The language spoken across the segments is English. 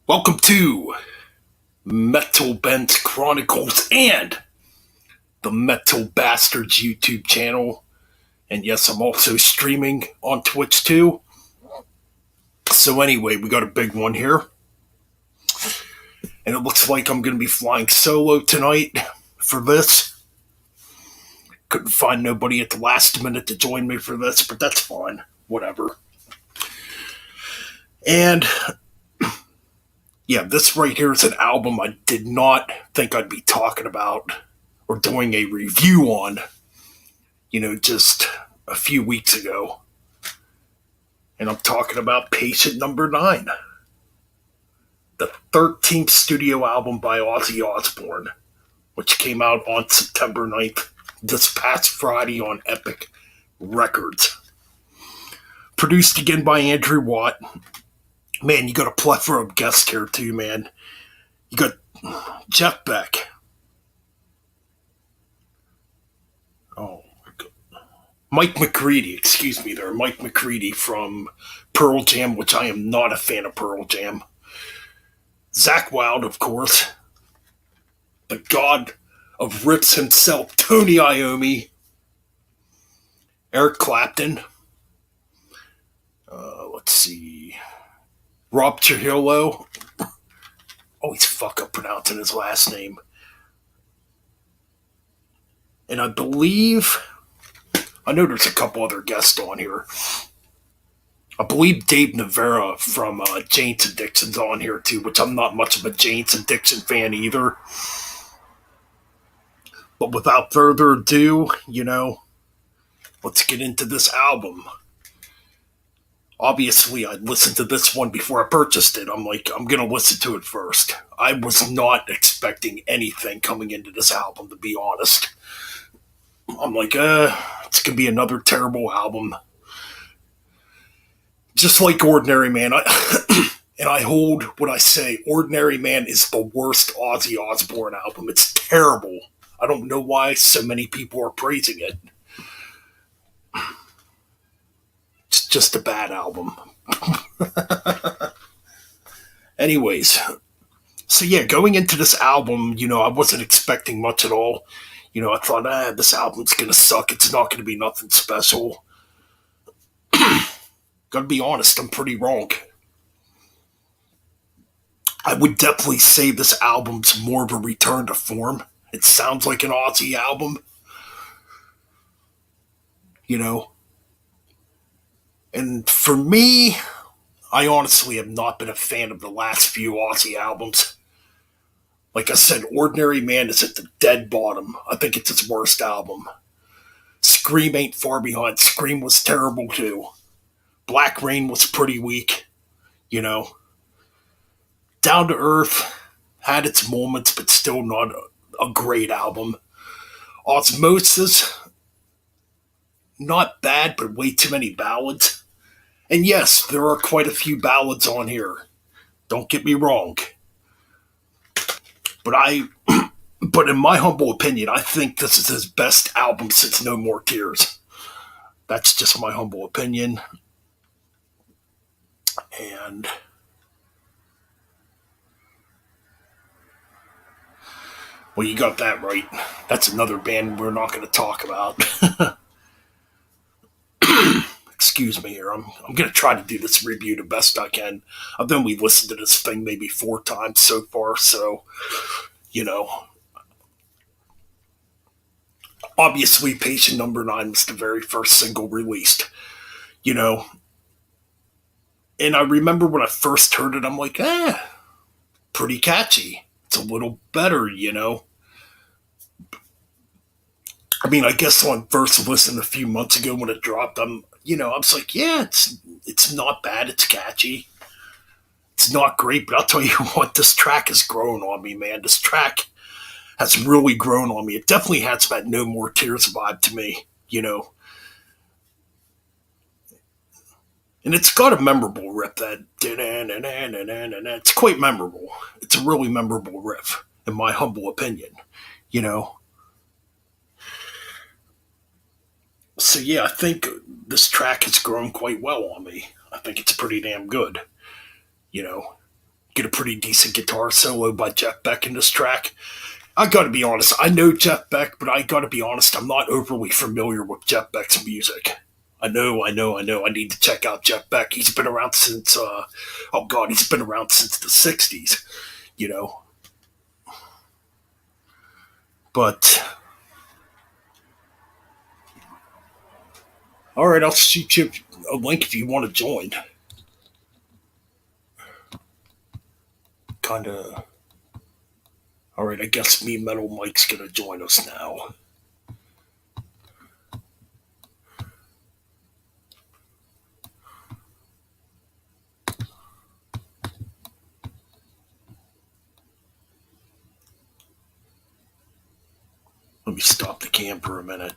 Welcome to Metal Bent Chronicles and the Metal Bastards YouTube channel. And yes, I'm also streaming on Twitch too. So anyway, we got a big one here. And it looks like I'm going to be flying solo tonight for this. Couldn't find nobody at the last minute to join me for this, but that's fine. Whatever. And yeah, this right here is an album I did not think I'd be talking about or doing a review on, just a few weeks ago. And I'm talking about Patient Number 9, the 13th studio album by Ozzy Osbourne, which came out on September 9th, this past Friday on Epic Records. Produced again by Andrew Watt. Man, you got a plethora of guests here too, man. You got Jeff Beck. Oh, Mike McCready, excuse me there. Mike McCready from Pearl Jam, which I am not a fan of Pearl Jam. Zach Wilde, of course. The god of riffs himself, Tony Iommi. Eric Clapton. Let's see. Rob Trujillo. Always fuck up pronouncing his last name. And I know there's a couple other guests on here. I believe Dave Navarra from Jane's Addiction's on here too, which I'm not much of a Jane's Addiction fan either. But without further ado, let's get into this album. Obviously, I listened to this one before I purchased it. I'm like, I'm going to listen to it first. I was not expecting anything coming into this album, to be honest. I'm like, it's going to be another terrible album. Just like Ordinary Man. And I hold what I say. Ordinary Man is the worst Ozzy Osbourne album. It's terrible. I don't know why so many people are praising it. It's just a bad album. Anyways, so yeah, going into this album, I wasn't expecting much at all. I thought, this album's gonna suck. It's not gonna be nothing special. Gotta be honest, I'm pretty wrong. I would definitely say this album's more of a return to form. It sounds like an Ozzy album, you know. And for me, I honestly have not been a fan of the last few Ozzy albums. Like I said, Ordinary Man is at the dead bottom. I think it's his worst album. Scream ain't far behind. Scream was terrible too. Black Rain was pretty weak, you know. Down to Earth had its moments, but still not a great album. Osmosis, not bad, but way too many ballads. And yes, there are quite a few ballads on here. Don't get me wrong. But but in my humble opinion, I think this is his best album since No More Tears. That's just my humble opinion. And well, you got that right. That's another band we're not going to talk about. Excuse me here. I'm going to try to do this review the best I can. I've only listened to this thing maybe 4 times so far, so, you know. Obviously, Patient Number 9 was the very first single released, you know. And I remember when I first heard it, I'm like, pretty catchy. It's a little better, you know. I mean, I guess on first listen a few months ago when it dropped, I was like, yeah, it's not bad. It's catchy. It's not great, but I'll tell you what, this track has grown on me, man. This track has really grown on me. It definitely has that No More Tears vibe to me, you know. And it's got a memorable riff that it's quite memorable. It's a really memorable riff, in my humble opinion, you know. So yeah, I think this track has grown quite well on me. I think it's pretty damn good, you know. get a pretty decent guitar solo by Jeff Beck in this track. I gotta be honest, I know Jeff Beck, but I gotta be honest, I'm not overly familiar with Jeff Beck's music. I need to check out Jeff Beck. He's been around since, oh God, he's been around since the 60s, you know. But, alright, I'll shoot you a link if you want to join. Kinda. Alright, I guess me Metal Mike's gonna join us now. Let me stop the cam for a minute.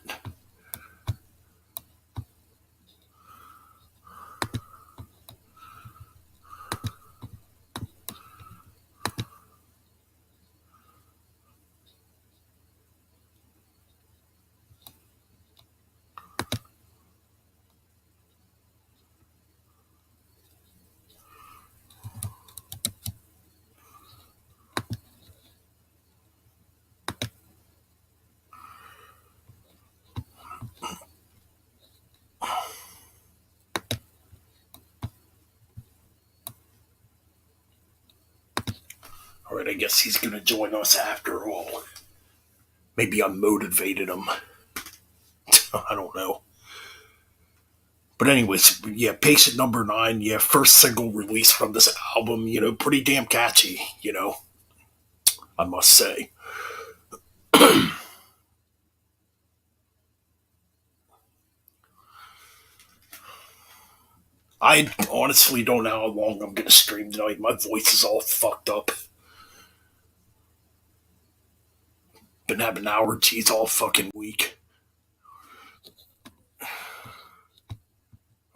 Alright, I guess he's gonna join us after all. Maybe I motivated him. I don't know. But anyways, yeah, Patient Number 9, yeah, first single release from this album, pretty damn catchy, I must say. I honestly don't know how long I'm gonna stream tonight. My voice is all fucked up. Been having allergies all fucking week.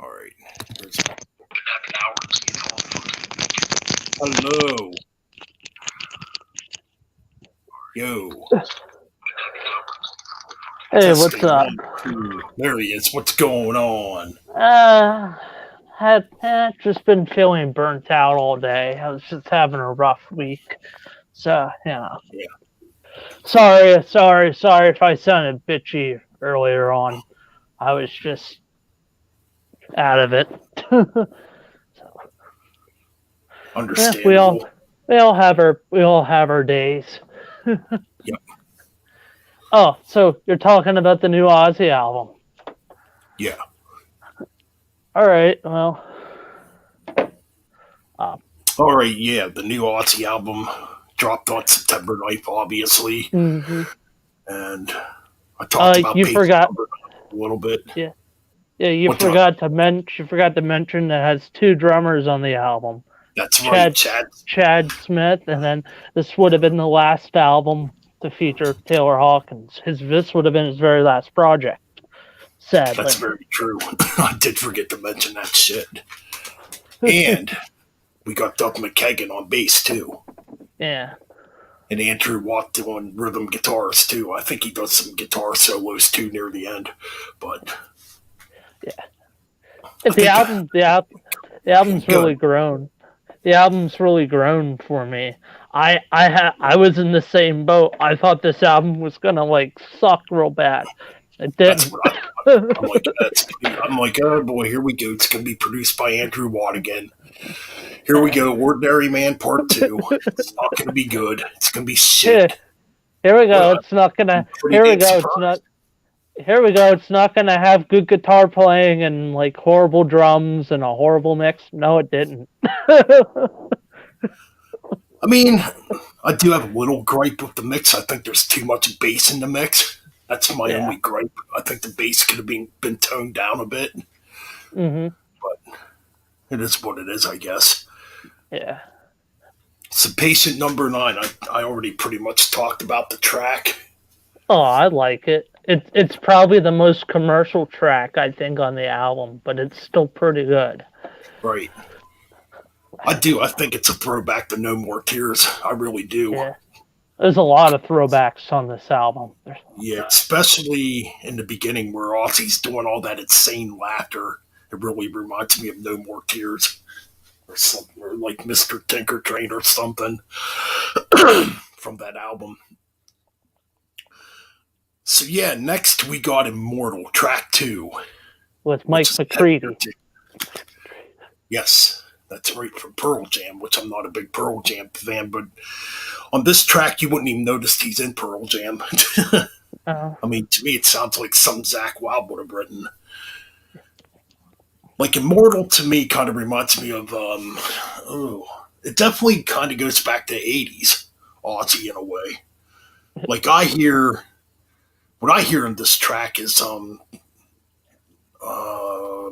Alright. Been having allergies all fucking week. Hello. Yo. Hey, what's up? There he is. What's going on? Had just been feeling burnt out all day. I was just having a rough week. So, Yeah. Sorry if I sounded bitchy earlier on. I was just out of it. Understandable. We all have our days. Yep. Oh, so you're talking about the new Ozzy album? Yeah. All right. Well. All right. Yeah, the new Ozzy album dropped on September 9th, obviously, Mm-hmm. and I talked about you forgot a little bit. Yeah. Yeah, you forgot to mention that it has two drummers on the album. That's right, Chad Smith, and then this would have been the last album to feature Taylor Hawkins. This would have been his very last project. Sadly. That's very true. I did forget to mention that shit. And we got Doug McKagan on bass too. Yeah. And Andrew Watt on rhythm guitars too. I think he does some guitar solos too near the end. But yeah, the album's really grown. The album's really grown for me. I was in the same boat. I thought this album was gonna suck real bad. It didn't. That's what I'm like, oh boy, here we go. It's gonna be produced by Andrew Watt again. Here we go, Ordinary Man Part 2. It's not gonna be good. It's gonna be shit. Here we go. It's not gonna. Here we go. It's not. Here we go. It's not gonna have good guitar playing and horrible drums and a horrible mix. No, it didn't. I mean, I do have a little gripe with the mix. I think there's too much bass in the mix. That's my only gripe. I think the bass could have been toned down a bit. Mm-hmm. But it is what it is, I guess. Yeah. So Patient Number 9, I already pretty much talked about the track. Oh, I like it. It's probably the most commercial track, I think, on the album, but it's still pretty good. Right. I do. I think it's a throwback to No More Tears. I really do. Yeah. There's a lot of throwbacks on this album. Yeah, especially in the beginning where Ozzy's doing all that insane laughter. It really reminds me of No More Tears. or something, or like Mr. Tinker Train or something from that album. So yeah, next we got Immortal, track 2, with which Mike is a heavier McCready. Yes, that's right, from Pearl Jam, which I'm not a big Pearl Jam fan, but on this track you wouldn't even notice he's in Pearl Jam. Uh, I mean, to me it sounds like something Zach Wild would have written. Like Immortal to me kind of reminds me of it definitely kind of goes back to '80s Ozzy in a way. Like what I hear in this track is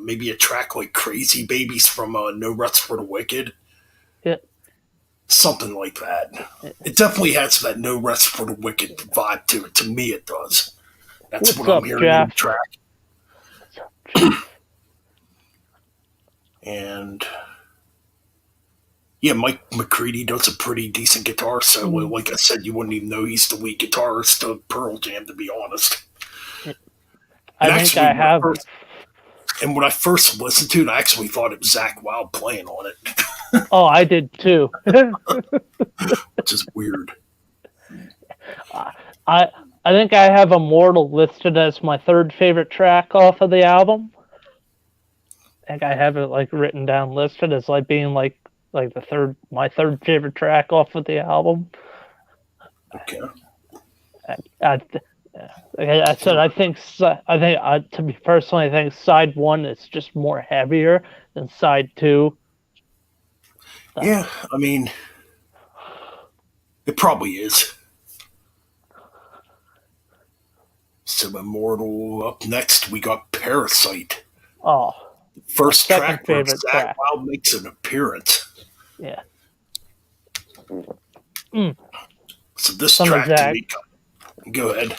maybe a track like Crazy Babies from No Rest for the Wicked, yeah, something like that. yeah. It definitely has that No Rest for the Wicked vibe to it. To me, it does. That's What's what I'm up, hearing in the Jeff? track. What's up, Jeff? And yeah, Mike McCready does a pretty decent guitar solo. Mm. Like I said, you wouldn't even know he's the lead guitarist of Pearl Jam, to be honest. And I think actually, I have. when I first listened to it, I actually thought it was Zach Wild playing on it, Oh, I did too. which is weird. I I think I have Immortal listed as my third favorite track off of the album. I think I have it like written down listed as like being like the third my third favorite track off of the album. Okay. I, like I said, to be personally, I think side one is just more heavier than side two. Yeah, I mean, it probably is. So Immortal. Up next, we got Parasite. Oh, my First second track where favorite Zach track. Wild makes an appearance. Yeah. Mm. So this Some of track to Zach. me, go ahead.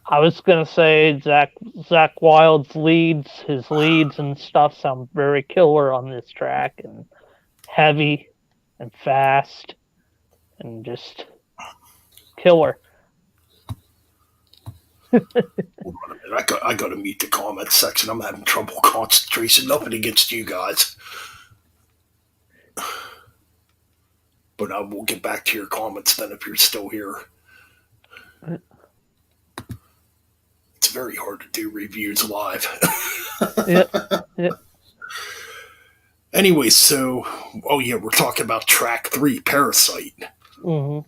I was gonna say Zach Wild's his leads and stuff sound very killer on this track and heavy and fast and just killer. I got to meet the comment section. I'm having trouble concentration. Nothing against you guys, but I will get back to your comments then if you're still here. It's very hard to do reviews live. Yeah, yeah. Anyway, so oh yeah, we're talking about track 3, Parasite. Mm-hmm.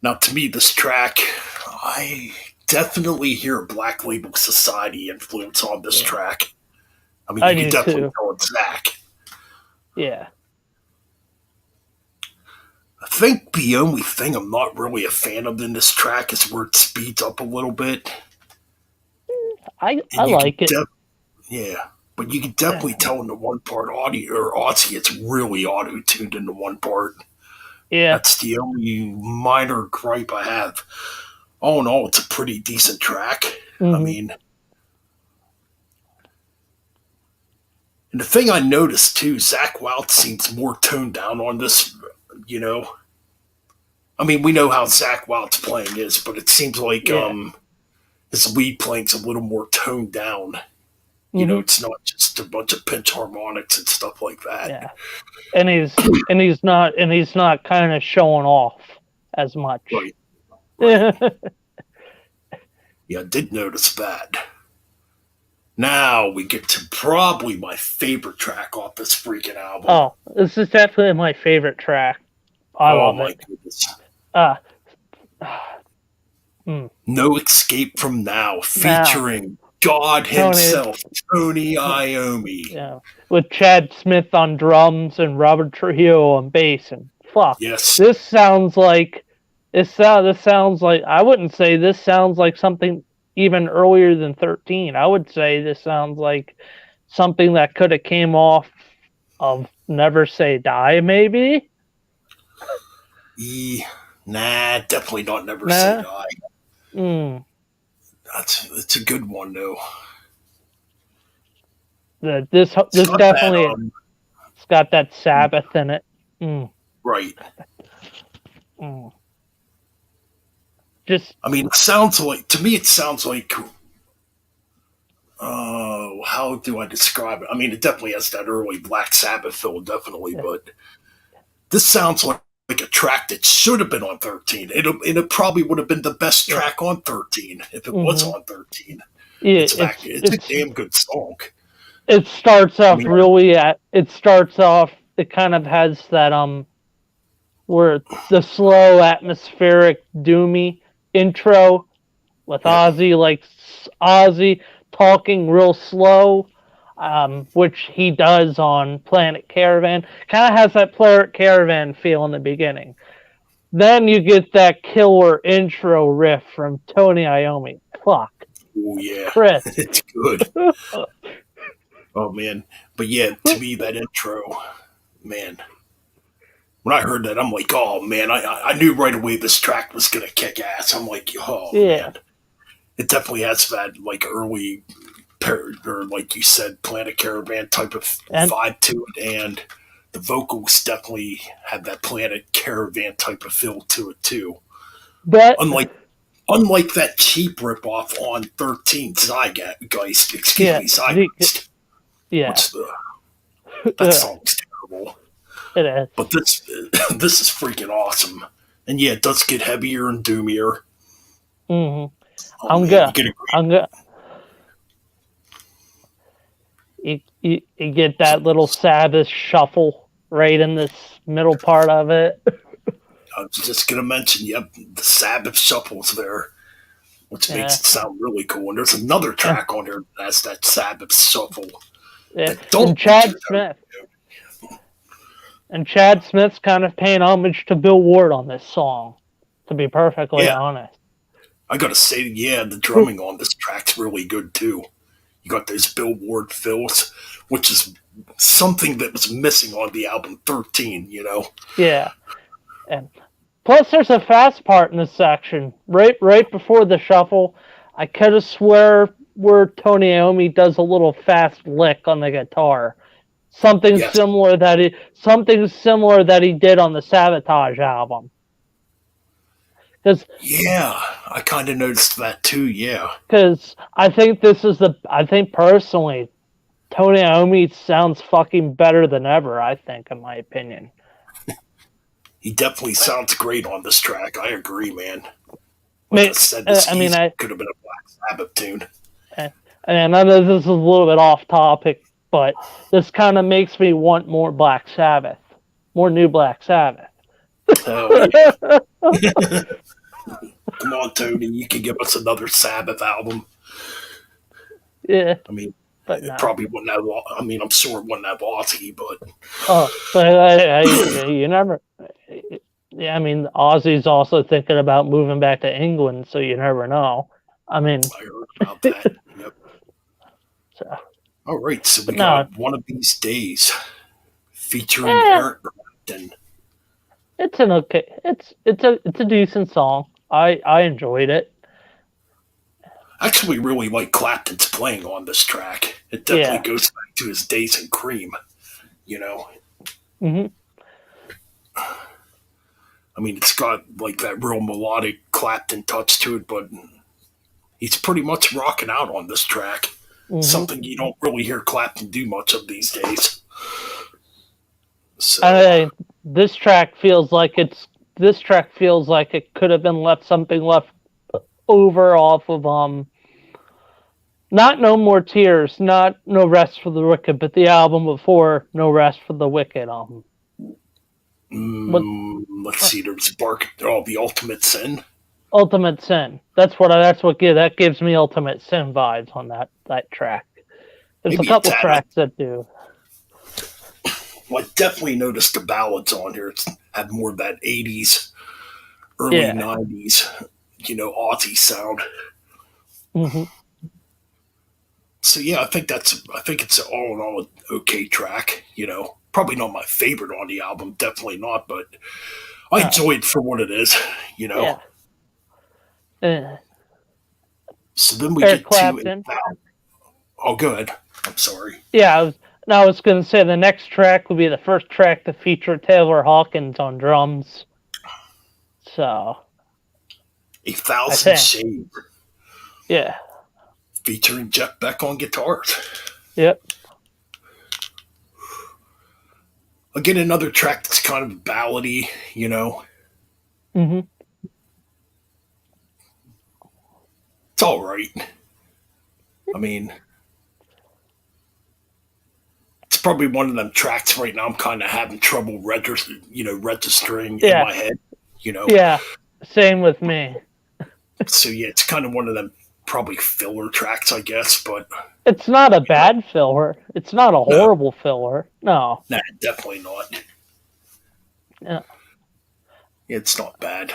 Now, to me, this track, I definitely hear a Black Label Society influence on this Yeah. track. I mean, I you can do definitely too. tell it's Zach. Yeah. I think the only thing I'm not really a fan of in this track is where it speeds up a little bit, I and you can like it. yeah, but you can definitely tell in the one part audio or Ozzy, it's really auto tuned in the one part. Yeah. That's the only minor gripe I have. All in all, it's a pretty decent track. I Mm-hmm. mean, and the thing I noticed too, Zach Wild seems more toned down on this. You know, I mean, we know how Zach Wild's playing is, but it seems like Yeah. his lead playing's a little more toned down. You know, Mm-hmm. it's not just a bunch of pinch harmonics and stuff like that. Yeah. And he's not kind of showing off as much. Right. Yeah. Yeah, I did notice that. Now we get to probably my favorite track off this freaking album. Oh, this is definitely my favorite track. I Oh love my it. goodness. Uh, No Escape from Now, now, featuring God Tony, himself, Tony Iommi. yeah, with Chad Smith on drums and Robert Trujillo on bass, and fuck, Yes. this sounds like this sounds like I wouldn't say this sounds like something even earlier than 13. I would say this sounds like something that could have came off of Never Say Die, maybe. Nah, definitely not Never Say Nah. Die. Mm. It's a good one though. This It's not definitely bad, it's got that Sabbath in it. Mm. right. Mm. Just I mean, it sounds like to me. It sounds like How do I describe it? I mean, it definitely has that early Black Sabbath feel, definitely, Yeah. but this sounds like a track that should have been on 13. It probably would have been the best Yeah. track on 13 if it was hmm on 13. Yeah. It's a damn good song. It starts I off mean, really at. It starts off. It kind of has that where the slow atmospheric doomy intro with yeah, Ozzy talking real slow, which he does on Planet Caravan. Kind of has that Planet Caravan feel in the beginning. Then you get that killer intro riff from Tony Iommi. Fuck, oh that's yeah, crisp. it's good. Oh man, but yeah, to me that intro, man, when I heard that, I'm like, oh man, I knew right away this track was gonna kick ass. I'm like, oh Yeah, man, it definitely has that like early, or like you said, Planet Caravan type of and vibe to it, and the vocals definitely had that Planet Caravan type of feel to it too. but Unlike unlike that cheap ripoff on 13 Zeitgeist, excuse yeah, me, Zeitgeist, yeah, which that it song's terrible. is. But this this is freaking awesome. And yeah, it does get heavier and doomier. hmm Oh I'm man, good. you get a great. I'm good. You get that little Sabbath shuffle right in this middle part of it. I was just gonna mention, yep, the Sabbath shuffles there, which makes Yeah, it sound really cool. And there's another and, track on there that has that Sabbath shuffle yeah. that and don't feature Chad them. Smith. And Chad Smith's kind of paying homage to Bill Ward on this song, to be perfectly Yeah, honest. I gotta say, yeah, the drumming on this track's really good too. You got those Billboard fills, which is something that was missing on the album 13, you know? Yeah, and plus there's a fast part in this section right before the shuffle. I could have swear where Tony Iommi does a little fast lick on the guitar. Yes. Something similar that he did on the Sabotage album. Because Yeah, I kind of noticed that too, yeah. I think personally Tony Iommi sounds fucking better than ever. I think, in my opinion. He definitely sounds great on this track. I agree, man. Like I I said, this I mean, easily could have been a Black Sabbath tune. and I know this is a little bit off topic, but this kind of makes me want more Black Sabbath, more new Black Sabbath. Oh, yeah. Come on, Tony, you can give us another Sabbath album. Yeah, I mean, but it no. probably wouldn't have, I mean, I'm sure it wouldn't have Ozzy, but Oh, but you never. Yeah, I mean, Ozzy's also thinking about moving back to England, so you never know. I mean, I heard about that. Yep. so, All right, so we but no, got One of These Days featuring eh, Eric Clapton. it's an okay. It's a decent song. I enjoyed it. I actually really like Clapton's playing on this track. It definitely Yeah. goes back to his days in Cream, you know? hmm I mean, it's got like that real melodic Clapton touch to it, but he's pretty much rocking out on this track. hmm Something you don't really hear Clapton do much of these days. So, I this track feels like it's this track feels like it could have been left over off of not No More Tears, not No Rest for the Wicked, but the album before No Rest for the Wicked. What let's see. There's Bark. Oh, the Ultimate Sin. Ultimate Sin. That gives me Ultimate Sin vibes on that track. There's a Maybe a couple tad. tracks that do. Well, I definitely noticed the ballads on here. It's had more of that 80s, early Yeah. 90s, Aussie sound. hmm So yeah, I think it's all in all an okay track. Probably not my favorite on the album, definitely not, but I No. enjoy it for what it is. You Yeah. know. Uh, So then we Eric get to Clapton. oh, good. I'm sorry. Yeah. I was gonna say the next track will be the first track to feature Taylor Hawkins on drums. So A I Thousand think. Shades. Yeah. featuring Jeff Beck on guitars. Yep. Again, another track that's kind of ballady, you know. Mhm. It's all right. I mean, it's probably one of them tracks right now I'm kind of having trouble registering in Yeah. my head, you know. Yeah. Same with me. So yeah, it's kind of one of them probably filler tracks, I guess. But It's not a you know, bad filler. It's not a no, horrible filler. No. nah, definitely not. Yeah. It's not bad.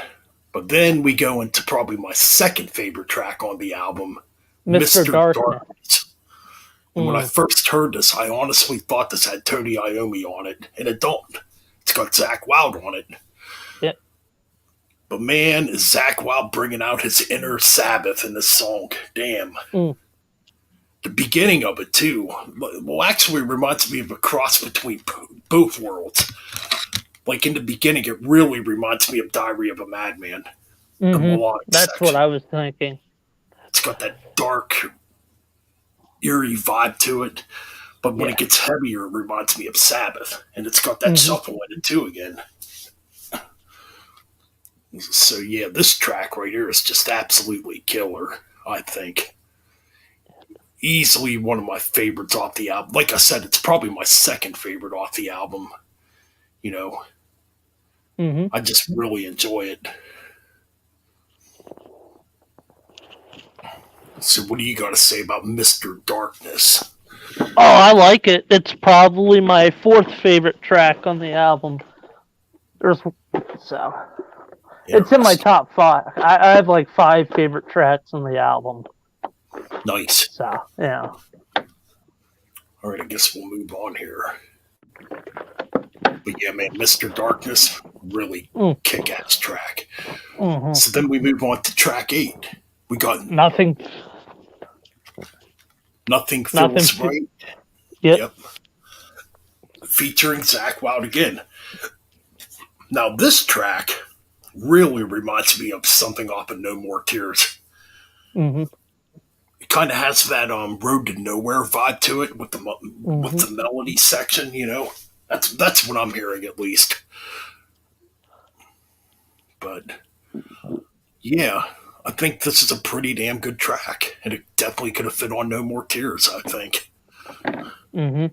But then we go into probably my second favorite track on the album, Mr. Mr. Darkness. Darkness. And when I Mm. first heard this, I honestly thought this had Tony Iommi on it, and it don't. It's got Zach Wild on it. Yep. But man, is Zach Wild bringing out his inner Sabbath in this song. Damn. Mm. The beginning of it, too. Well, actually, it reminds me of a cross between both worlds. Like in the beginning, it really reminds me of Diary of a Madman, the Mhm. melodic That's what section. I was thinking. It's got that dark, eerie vibe to it. But when it Yeah. gets heavier, it reminds me of Sabbath. And it's got that Mhm. shuffle in it, too, again. So, yeah, this track right here is just absolutely killer, I think. Easily one of my favorites off the album. Like I said, it's probably my second favorite off the album. You know, Mhm. I just really enjoy it. So, what do you got to say about Mr. Darkness? Oh, I like it. It's probably my fourth favorite track on the album. There's so it's in my Interesting. top five. I have like five favorite tracks on the album. Nice. So yeah. All right, I guess we'll move on here. But yeah, man, Mr. Darkness, really Mm. kick ass track. Hmm. So then we move on to track 8. We got Nothing. Nothing Nothing. Feels Right. Yep. Yep. Featuring Zach Wild again. Now, this track really reminds me of something off of No More Tears. Hmm. It kind of has that Road to Nowhere vibe to it with with Hmm. the melody section, you know. That's what I'm hearing at least. But yeah, I think this is a pretty damn good track, and it definitely could have fit on No More Tears, I think. Hmm.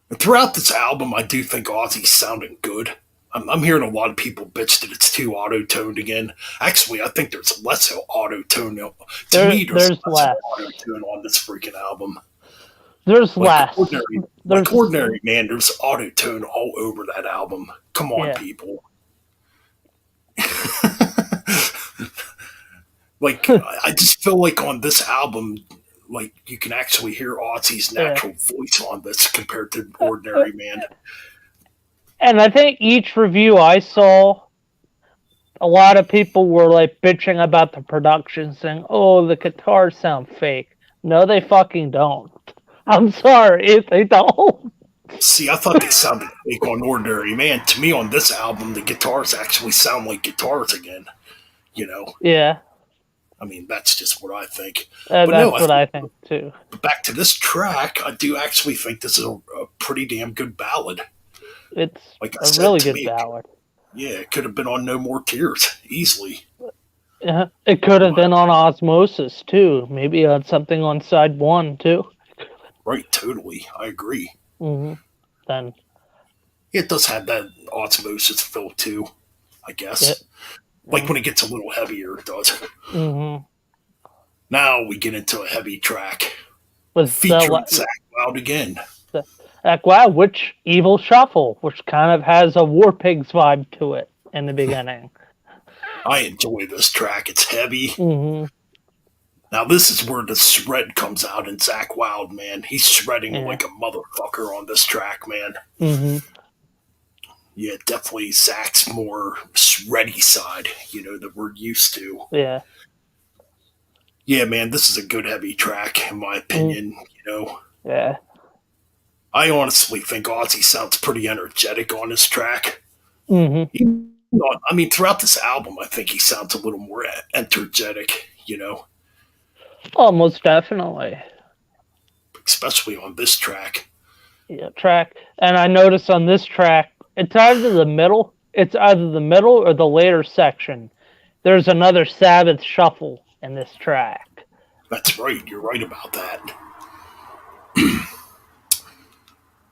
And throughout this album, I do think Ozzy's sounding good. I'm hearing a lot of people bitch that it's too auto-toned again. Actually, I think there's less auto-tone. To me, there's There's less less. auto-tone on this freaking album. There's Like less. ordinary, like There's ordinary man, there's auto-tone all over that album. Come on, yeah. people. Like I just feel like on this album, like you can actually hear Ozzy's Yeah. natural voice on this compared to Ordinary Man. And I think each review I saw, a lot of people were like bitching about the production, saying, "Oh, the guitars sound fake." No, they fucking don't. I'm sorry, they don't. See, I thought they sounded fake on Ordinary Man. To me, on this album, the guitars actually sound like guitars again. You know, Yeah, I mean, that's just what I think. But no, that's what I think too. but back to this track, I do actually think this is a pretty damn good ballad. It's Like I a said, really to good me, ballad. yeah, it could have been on No More Tears easily. Yeah, it could In have my been on Osmosis too. Maybe on something on side one too. right, totally, I agree. Hmm. Then It does have that osmosis feel too, I yeah. guess. Like when it gets a little heavier, it does. Mm-hmm. Now we get into a heavy track With featuring Zach Wild again. like wow, which Evil Shuffle, which kind of has a War Pigs vibe to it in the beginning. I enjoy this track. It's heavy. Hmm. Now this is where the shred comes out in Zach Wild, man. He's shredding Yeah. like a motherfucker on this track, man. Hmm. Yeah, definitely Zach's more shreddy side, that we're used to. Yeah. Yeah, man, this is a good heavy track, in my Mm. opinion. Yeah. I honestly think Ozzy sounds pretty energetic on this track. Hmm. I mean, throughout this album, I think he sounds a little more energetic. Almost definitely. especially on this track. Yeah, track. And I noticed on this track, it's either the middle. It's either the middle or the later section. There's another Sabbath shuffle in this track. That's right, you're right about that.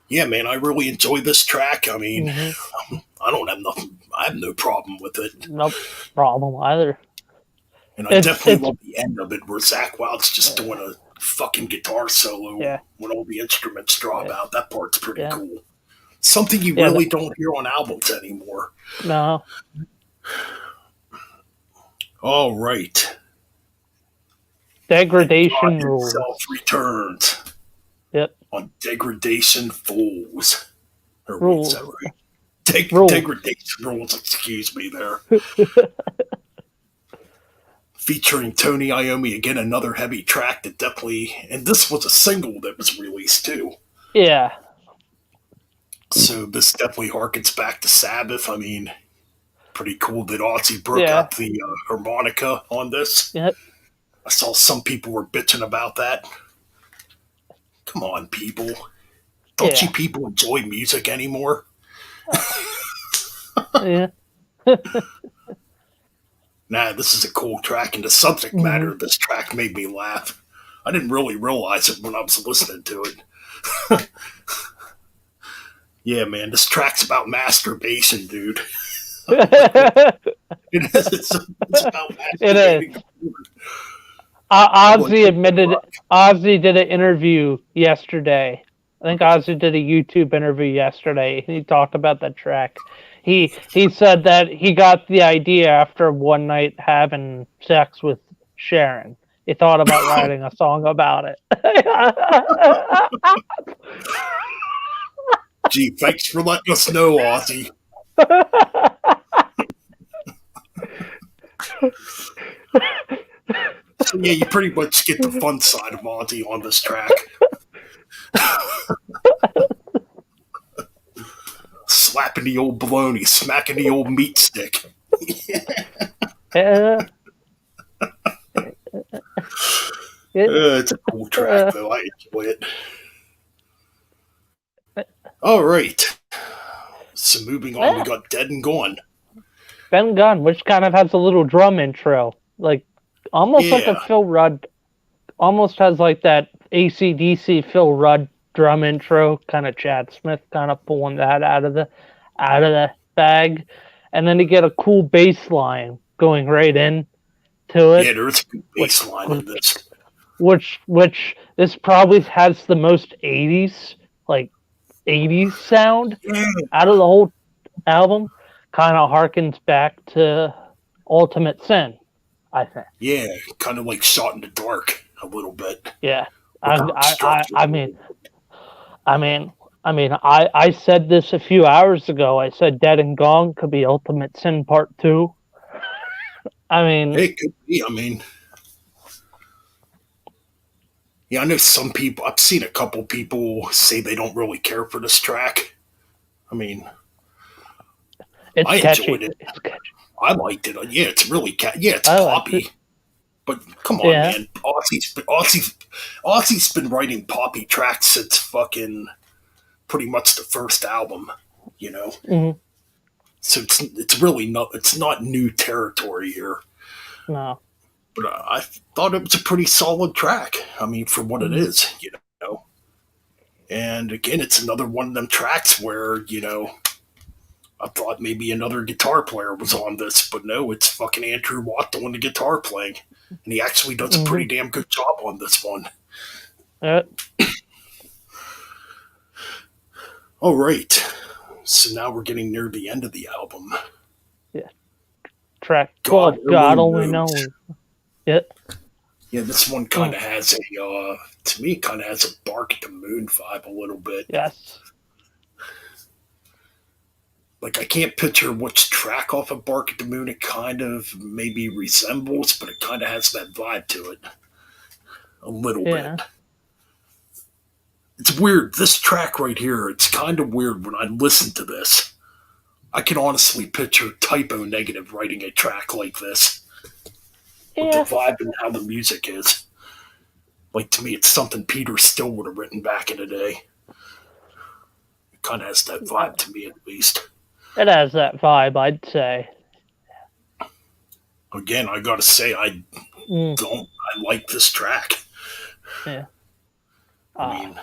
Yeah, man, I really enjoy this track. I mean, Mm-hmm. I don't have nothing, I have no problem with it. No problem either. And I definitely It's love the end of it where Zach Wild's just doing a fucking guitar solo yeah, when all the instruments drop yeah, out. That part's pretty yeah, cool. Something you yeah. really don't hear on albums anymore. No, All right. And God degradation himself rules. returns Yep, on Degradation Fools. Or wait, is that rules, right? rules. Degradation Rules, excuse me there. Featuring Tony Iommi again, another heavy track that definitely, and this was a single that was released too. Yeah, So this definitely harkens back to Sabbath. I mean, pretty cool that Ozzy broke yeah, out the harmonica on this. yep, I saw some people were bitching about that. Come on, people. Don't you yeah, people enjoy music anymore? yeah. Nah, this is a cool track, and the subject matter Mm-hmm. of this track made me laugh. I didn't really realize it when I was listening to it. Yeah, man, this track's about masturbation, dude. It is. It's about It is. masturbating to porn. I want Ozzy to admitted. Ozzy did an interview yesterday. I think Ozzy did a YouTube interview yesterday. He talked about that track. He said that he got the idea after one night having sex with Sharon. He thought about writing a song about it. Gee, thanks for letting us know, Ozzy. So yeah, you pretty much get the fun side of Ozzy on this track. Slapping the old baloney, smacking the old meat stick. Yeah, It's a cool track, though. I enjoy it. All right. So moving on, we yeah. got Dead and Gone. Ben Gunn, which kind of has a little drum intro, like almost like a Yeah, Phil Rudd, almost has like that ACDC Phil Rudd drum intro, kind of Chad Smith kind of pulling that out of the bag, and then to get a cool bass line going right in to it, yeah, there's a good which bass line in this. which this probably has the most 80s, like 80s sound Yeah, out of the whole album. Kind of harkens back to Ultimate Sin, I think. yeah, kind of like Shot in the Dark a little bit Yeah. with I the I I, structure. I mean I mean I said this a few hours ago. I said Dead and Gone could be Ultimate Sin Part 2. I mean, It could be. I mean, yeah, I know some people. I've seen a couple people say they don't really care for this track. I mean, it's I enjoyed catchy. it. It's catchy. I liked it. Yeah, it's really yeah, it's I liked it. poppy. But come on, Yeah. man, Ozzy's been writing poppy tracks since fucking pretty much the first album. You know, Hmm. so it's not new territory here. No. But I thought it was a pretty solid track. I mean, for what it Hmm. is, you know. And again, it's another one of them tracks where I thought maybe another guitar player was on this, but no, it's fucking Andrew Watt doing the guitar playing, and he actually does a Hmm. pretty damn good job on this one. Yeah. All right, so now we're getting near the end of the album. Yeah. Track God 12. God only only knows. knows. Yeah. Yeah, this one kind Mm. of has to me, it kind of has a Bark at the Moon vibe a little bit. Yes. Like I can't picture which track off of Bark at the Moon it kind of maybe resembles, but it kind of has that vibe to it a little Yeah. bit. It's weird. This track right here, it's kind of weird when I listen to this. I can honestly picture Typo Negative writing a track like this with the Yeah. vibe and how the music is. Like, to me, it's something Peter still would have written back in the day. It kind of has that vibe to me, at least. It has that vibe, I'd say. Again, I gotta say, Mm, I like this track. yeah. I Uh, mean,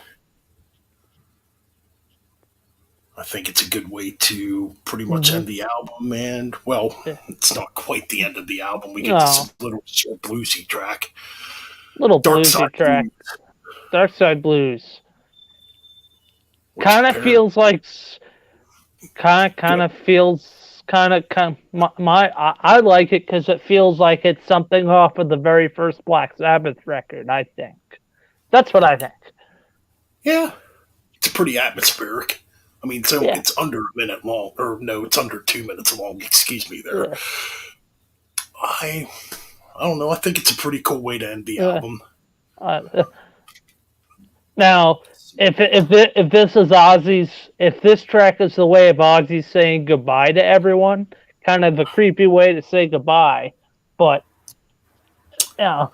I think it's a good way to pretty much mm-hmm. end the album. And, well, Yeah. it's not quite the end of the album. We get to No, some little short bluesy track. little Dark bluesy Side track. Blues, Dark Side Blues. which Kind of apparently. feels like, kind Good. of feels, I like it because it feels like it's something off of the very first Black Sabbath record, I think. That's what I think. Yeah, it's pretty atmospheric. I mean, so Yeah. it's under a minute long, or no, it's under 2 minutes long. Excuse me, there. Yeah. I I don't know. I think it's a pretty cool way to end the Uh, album. uh, Now, if this is if this track is the way of Ozzy saying goodbye to everyone, kind of a creepy way to say goodbye. But yeah,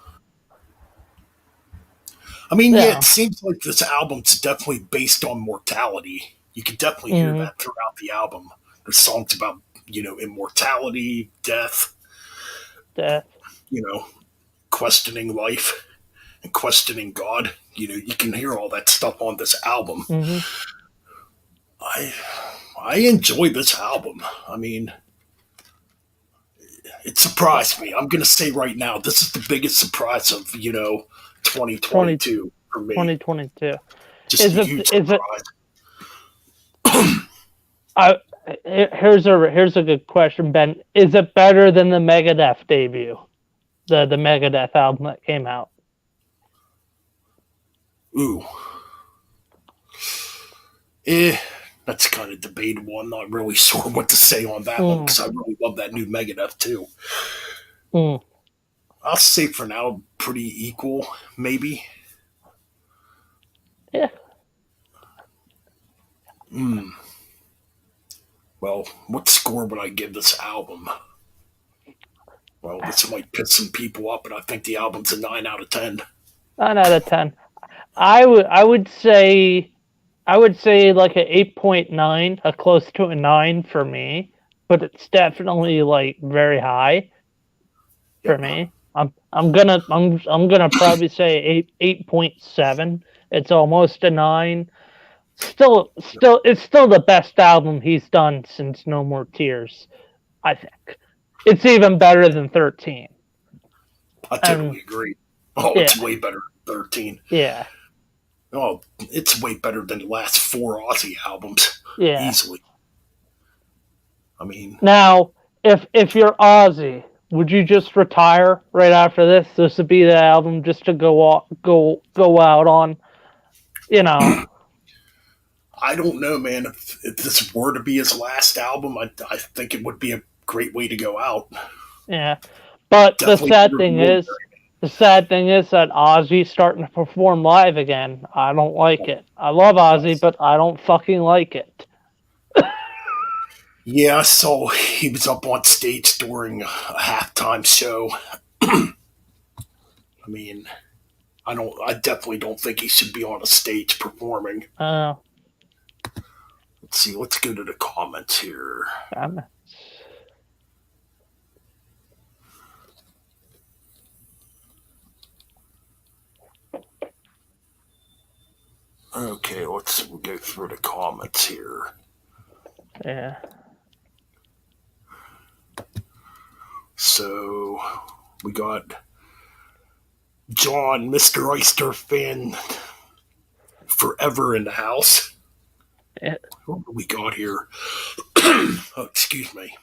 I mean, yeah, it yeah, seems like this album's definitely based on mortality. You can definitely hear mm-hmm, that throughout the album. There's songs about, immortality, death, death, you know, questioning life and questioning God. You can hear all that stuff on this album. mm-hmm, I I enjoy this album. I mean, it surprised me. I'm gonna say right now, this is the biggest surprise of 20 2022 for me. 2022. Just Is a it huge is it? surprise. I here's a good question, Ben. Is it better than the Megadeth debut, the Megadeth album that came out? Ooh, eh, that's kind of debatable. I'm not really sure what to say on that one Mm, because I really love that new Megadeth too. mm, I'll say for now, pretty equal, maybe. yeah. Hmm. Well, what score would I give this album? Well, this might piss some people up, but I think the album's a 9 out of 10. 9 out of 10. I would say like a 8.9, a close to a 9 for me, but it's definitely like very high for Yep. me. I'm gonna probably say 8.7. It's almost a 9. It's still the best album he's done since No More Tears, I think. It's even better than 13. I And totally agree. Oh, yeah, it's way better than 13. yeah, Oh, it's way better than the last four Ozzy albums. yeah. Easily. I mean, Now, if you're Ozzy, would you just retire right after this? This would be the album just to go out on, you know? I don't know, man. If this were to be his last album, I think it would be a great way to go out. Yeah. But Definitely better than Ordinary. the sad thing is that Ozzy's starting to perform live again. I don't like it. I love Ozzy, but I don't fucking like it. Yeah, I saw he was up on stage during a halftime show. I mean, I definitely don't think he should be on a stage performing. Uh, Let's see, let's go to the comments here. I'm, Okay, let's go through the comments here. yeah. So we got John, Mr. Oyster fan forever in the house. Yeah. What do we got here? Oh, excuse me.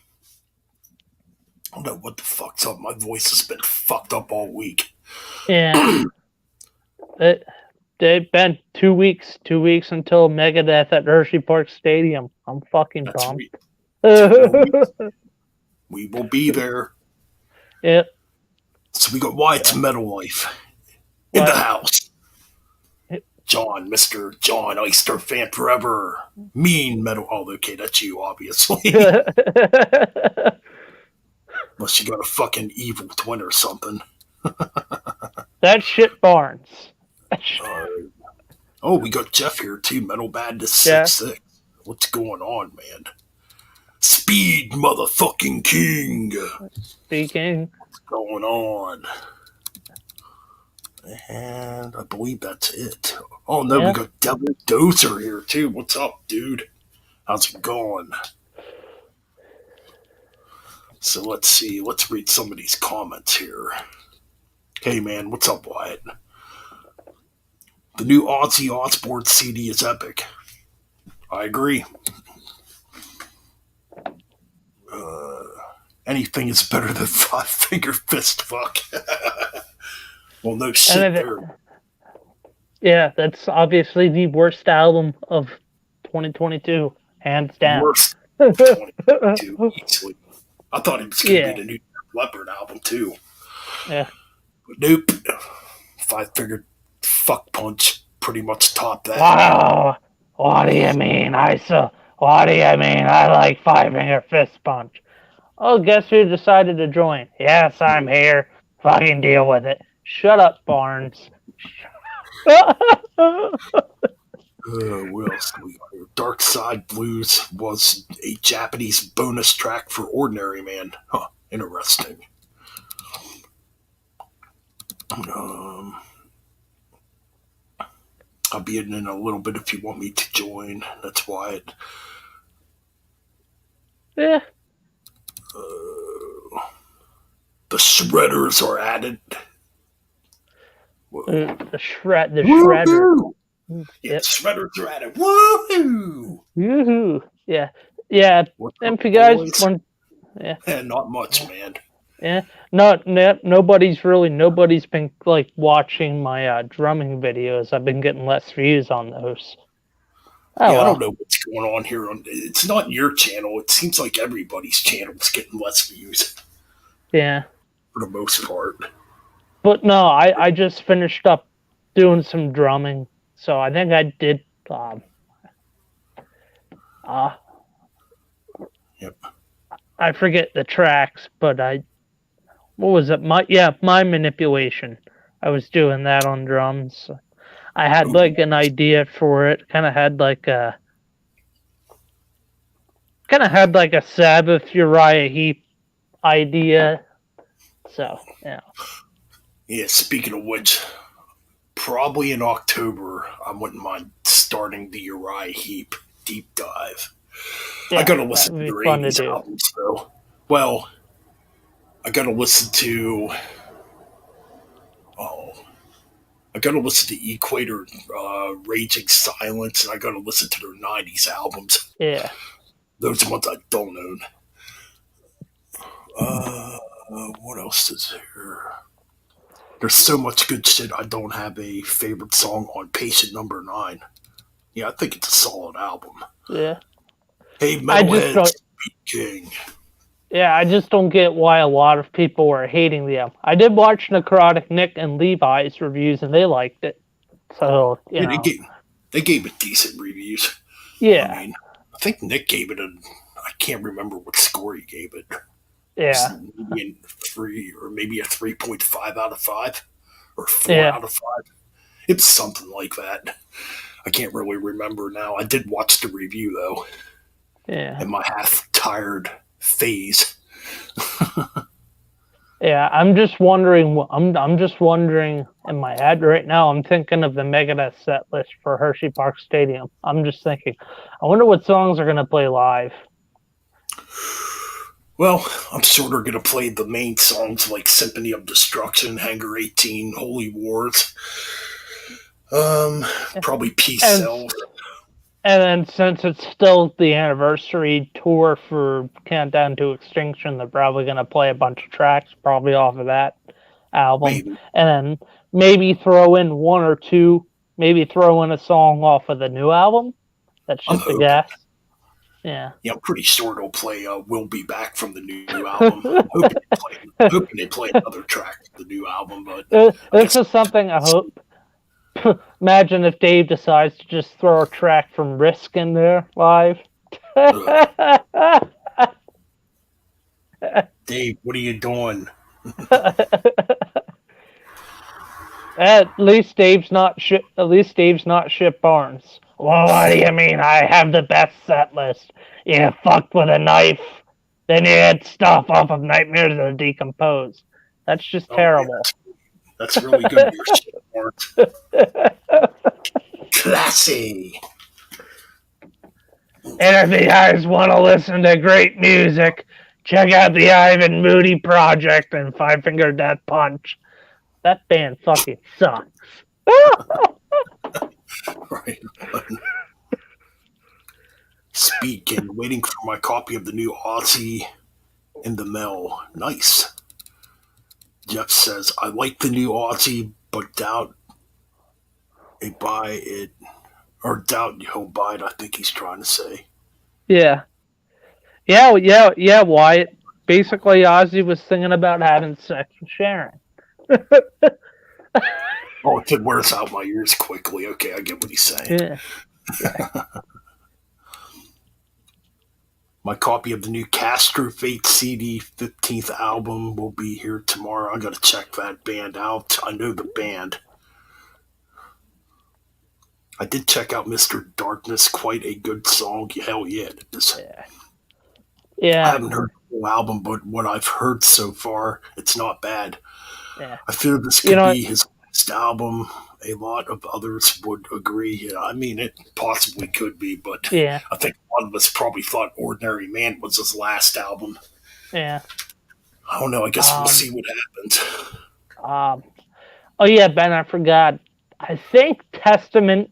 I don't know what the fuck's up. My voice has been fucked up all week. Yeah. They've been 2 weeks, 2 weeks until Megadeth at Hershey Park Stadium. I'm fucking That's pumped. right. 2 more weeks. We will be there. Yeah. So we got Wyatt's Metal Life in the What? house. John, Mr. John Oyster fan forever. Mean metal. Oh, okay, that's you, obviously. That Unless you got a fucking evil twin or something. shit Barnes. Uh, oh, we got Jeff here too. Metal Madness Yeah. 66. What's going on, man? Speed, motherfucking king. Speaking. What's going on? And I believe that's it. Oh no, we Yeah. got Devil Dozer here too. What's up, dude? How's it going? So let's see. Let's read some of these comments here. Hey man, what's up, Wyatt? The new Ozzy Osbourne CD is epic. I agree. Anything is better than Five Finger Fist Fuck. Well, no shit And there. yeah, that's obviously the worst album of 2022, hands down. Worst of 2022 easily. I thought it was going to be Yeah. the new Leopard album too. Yeah. But nope. Five Finger Fuck Punch pretty much topped that. Wow. What do you mean? What do you mean? I like Five Finger Fist Punch. Oh, guess who decided to join? Yes, I'm here. Fucking deal with it. Shut up, Barnes. What else do we got here? Dark Side Blues was a Japanese bonus track for Ordinary Man. Huh, interesting. Um, I'll be in a little bit if you want me to join. That's why Yeah. the shredders are added. The shredder. Woohoo! Yeah, the Yep. shredders are added. Woohoo! Yoo-hoo. Yeah. Yeah. What's And up, if you guys boys? want, yeah. Not much, man. Yeah, nobody's been like watching my drumming videos. I've been getting less views on those. Oh Yeah, I don't well. know what's going on here. It's not your channel. It seems like everybody's channel's getting less views Yeah, for the most part. but no, I just finished up doing some drumming, so I think I did. Uh, Yep. I forget the tracks, but what was it? My manipulation. I was doing that on drums. I had Ooh, like an idea for it. Kind of had like a Sabbath Uriah Heep idea. So yeah, yeah, speaking of which, probably in October, I wouldn't mind starting the Uriah Heep deep dive. I yeah, gotta that listen would to be their fun to 80s do. albums, though. Well, I gotta listen to. Oh, I gotta listen to Equator, Raging Silence, and I gotta listen to their 90s albums. Yeah, Those are ones I don't own. Uh, what else is here? There's so much good shit. I don't have a favorite song on Patient Number 9. Yeah, I think it's a solid album. yeah. Hey, I just Metalhead don't. King. Yeah, I just don't get why a lot of people were hating the album. I did watch Necrotic Nick and Levi's reviews, and they liked it. So Yeah, they gave it decent reviews. I yeah, mean, I think Nick gave it a. I can't remember what score he gave it. It was yeah, maybe a 3 or maybe a 3.5 out of 5 or 4 yeah, out of 5. It's something like that. I can't really remember now. I did watch the review though, yeah. in my half tired phase. Yeah, I'm just wondering. I'm just wondering in my head right now. I'm thinking of the Megadeth set list for Hershey Park Stadium. I'm just thinking, I wonder what songs are gonna play live. Well, I'm sure they're gonna play the main songs like Symphony of Destruction, Hangar 18, Holy Wars. Um, Probably Peace And Sells. and then since it's still the anniversary tour for Countdown to Extinction, they're probably gonna play a bunch of tracks, probably off of that album, Maybe. and then maybe throw in one or two, maybe throw in a song off of the new album. That's I'm just a hoping. guess. Yeah. Yeah, I'm pretty sure they'll play "We'll Be Back" from the new album. Hoping they play another track from the new album, but I This guess is something I hope. Imagine if Dave decides to just throw a track from Risk in there live. Dave, what are you doing? At least Dave's not Ship Barnes. Well, what do you mean? I have the best set list. You fucked with a knife, then you had stuff off of Nightmares of the Decomposed. That's just Oh yeah, terrible. that's really good. Your shit, Mark. Classy. And if you guys want to listen to great music, check out the Ivan Moody Project and Five Finger Death Punch. That band fucking sucks. Right. Speaking, waiting for my copy of the new Ozzy in the mail. Nice. Jeff says, I like the new Ozzy, but doubt a buy it, or doubt he'll buy it, I think he's trying to say. Yeah. Yeah, Wyatt. Basically, Ozzy was thinking about having sex with Sharon. Oh, it wears out my ears quickly. Okay, I get what he's saying. Yeah. My copy of the new Castro Fate CD 15th album will be here tomorrow. I gotta check that band out. I know the band. I did check out Mr. Darkness, quite a good song. Hell yeah. I Yeah. haven't heard the whole album, but what I've heard so far, it's not bad. Yeah. I feel this You could know, be his last album. A lot of others would agree. Yeah, I mean, it possibly could be, but yeah. I think a lot of us probably thought Ordinary Man was his last album. Yeah. I don't know. I guess we'll Um, see what happens. um, oh, yeah, Ben, I forgot. I think Testament,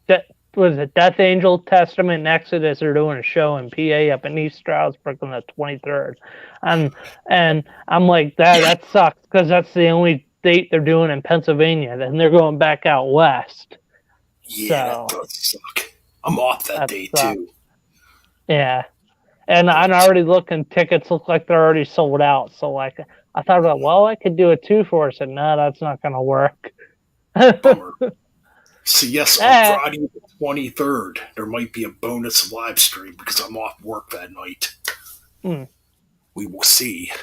that was it, Death Angel, Testament, and Exodus are doing a show in PA up in East Stroudsburg on the 23rd. And I'm like, that sucks because that's the only date they're doing in Pennsylvania. Then they're going back out west. Yeah, that So does suck. I'm off that that day sucks. too. Yeah. And I'm But already looking, tickets look like they're already sold out. So, like, I thought about, well, I could do a two for us. And no, that's not going to work. bummer. So yes, on eh, Friday the 23rd, there might be a bonus live stream because I'm off work that night. hmm, We will see. eh.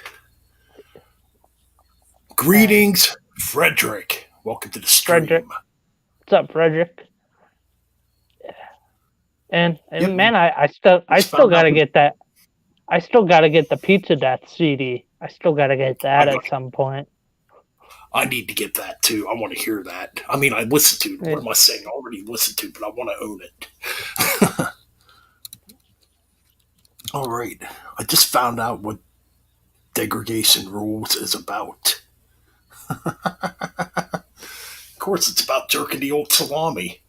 Greetings, Frederick. Welcome to the Frederick. stream. What's up, Frederick? And Yep, man, I just still found out gotta that get that. I still gotta get the Pizza Death CD. I still gotta get I that got. at some point. I need to get that too. I want to hear that. I mean, I listened to it. Yeah. What am I saying? I already listened to it, but I want to own it. All right. I just found out what degradation rules is about. Of course, it's about jerking the old salami,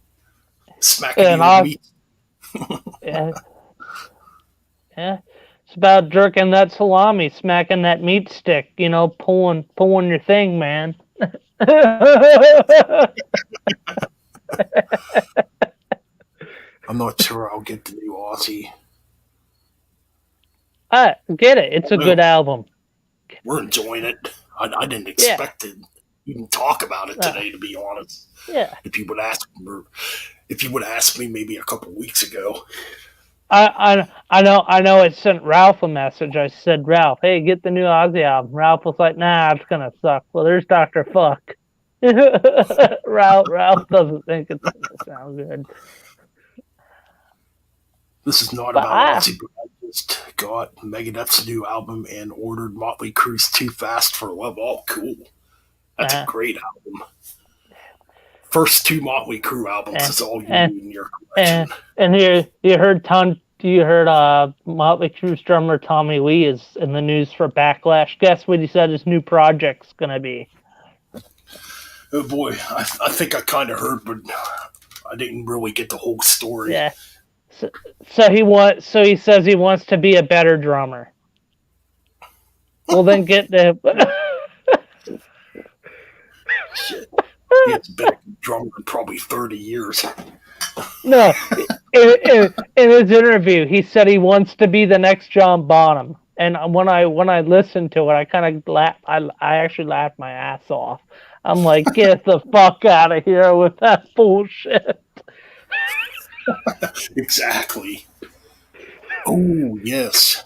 smacking the And old I, meat. yeah, yeah. It's about jerking that salami, smacking that meat stick. Pulling your thing, man. I'm not sure I'll get the new Aussie. I get it. It's a No, good album. we're enjoying it. I didn't Yeah. expect to even talk about it Uh, today, to be honest. yeah. If you would ask, if you would ask me maybe a couple weeks ago, I know. I sent Ralph a message. I said, Ralph, hey, get the new Ozzy album. Ralph was like, nah, it's gonna suck. Well, there's Doctor Fuck. Ralph doesn't think it's gonna sound good. this is not But about Ozzy, but I just got Megadeth's new album and ordered Motley Crue's Too Fast for Love. Oh, cool. That's a uh, great album. First two Motley Crue albums uh, is all you uh, need in your uh, collection. and here you heard Motley Crue's drummer Tommy Lee is in the news for Backlash. Guess what he said his new project's gonna be? Oh boy, I think I kind of heard, but I didn't really get the whole story. Yeah. So, so he says he wants to be a better drummer. Well, then get the. Shit. He has been a drummer in probably 30 years. No, in his interview, he said he wants to be the next John Bonham. And when I listened to it, I kind of laughed. I actually laughed my ass off. I'm like, get the fuck out of here with that bullshit. Exactly. Oh, yes.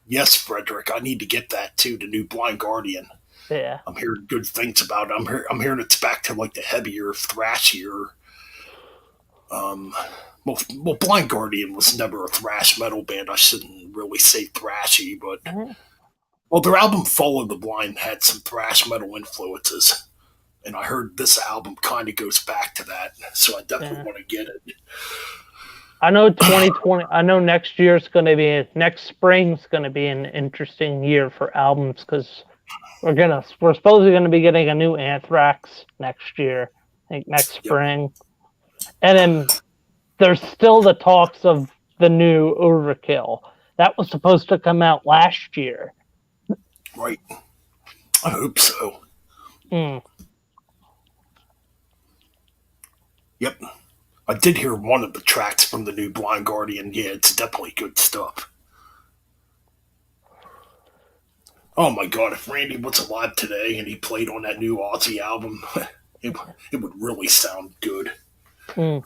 Yes, Frederick. I need to get that too, the new Blind Guardian. Yeah. I'm hearing good things about it. I'm hearing it's back to like the heavier, thrashier. Um, well, Blind Guardian was never a thrash metal band. I shouldn't really say thrashy, but Mm-hmm. well, their album Follow the Blind had some thrash metal influences, and I heard this album kind of goes back to that. So I definitely Yeah. want to get it. I know 2020. I know next spring's going to be an interesting year for albums because we're supposedly going to be getting a new Anthrax next year. I think next Yep, spring, and then there's still the talks of the new Overkill that was supposed to come out last year. right. I hope so. Mm, Yep. I did hear one of the tracks from the new Blind Guardian. Yeah, it's definitely good stuff. Oh my god, if Randy was alive today and he played on that new Ozzy album, it, it would really sound good. mm.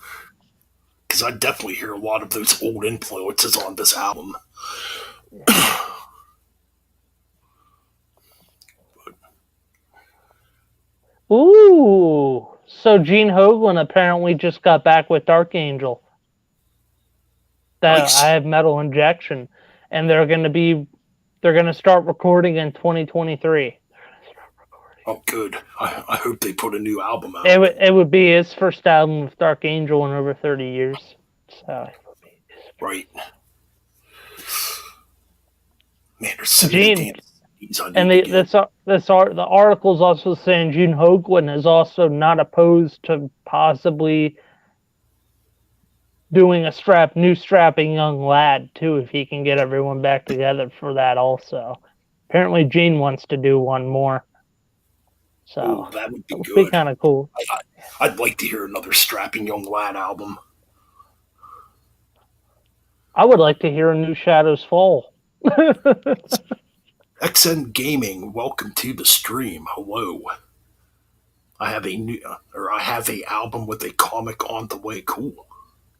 Because I definitely hear a lot of those old influences on this album. Ooh, so Gene Hoglan apparently just got back with Dark Angel. That I Nice. have Metal Injection, and they're going to start recording in 2023. Oh, good. I hope they put a new album out. It would be his first album with Dark Angel in over 30 years. So Right. Man, there's so many Gene, damn CDs I and need to get. the article's also saying Gene Hoglan is also not opposed to possibly doing a new strapping young lad too, if he can get everyone back together for that also. Apparently Gene wants to do one more. Oh, So that would be that would be good. kind of cool. I'd like to hear another Strapping Young Lad album. I would like to hear a new Shadows Fall. XN Gaming, welcome to the stream. Hello. I have a album with a comic on the way. Cool.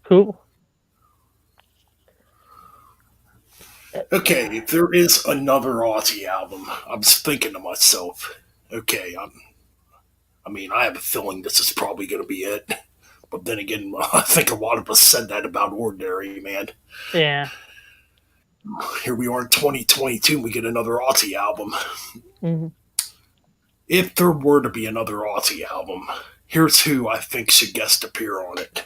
Cool. Okay, if there is another Ozzy album, I was thinking to myself, okay, I mean, I have a feeling this is probably going to be it. But then again, I think a lot of us said that about Ordinary, man. Yeah. Here we are in 2022, and we get another Ozzy album. Mm-hmm. If there were to be another Ozzy album, here's who I think should guest appear on it.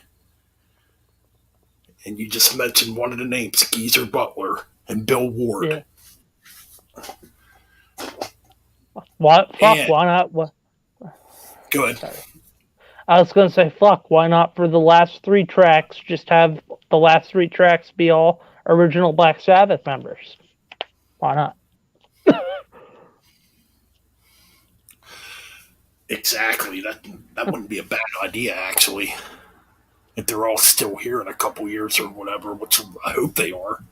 And you just mentioned one of the names, Geezer Butler and Bill Ward. Yeah. What? Fuck. And Why not? What? good. Sorry. I was gonna say fuck. Why not for the last three tracks? Just have the last three tracks be all original Black Sabbath members. Why not? Exactly. That wouldn't be a bad idea, actually. If they're all still here in a couple years or whatever, which I hope they are.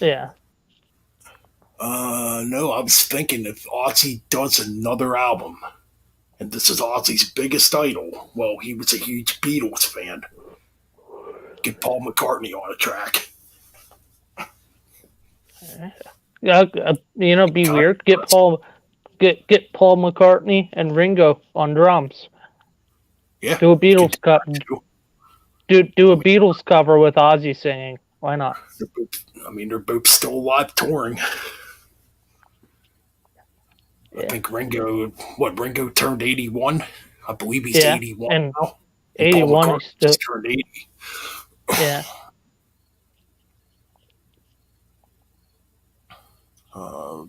Yeah. No, I was thinking if Ozzy does another album, and this is Ozzy's biggest idol, well, he was a huge Beatles fan. Get Paul McCartney on a track. Yeah. Be Kind weird. of Get Paul McCartney and Ringo on drums. yeah, Do a you could Beatles do cut. that too. Do a Beatles cover with Ozzy singing. Why not? They're both still alive touring. I Yeah. think Ringo turned 81? I believe he's Yeah. 81 And now. And Paul 81 McCartney is still. just turned 80. Yeah.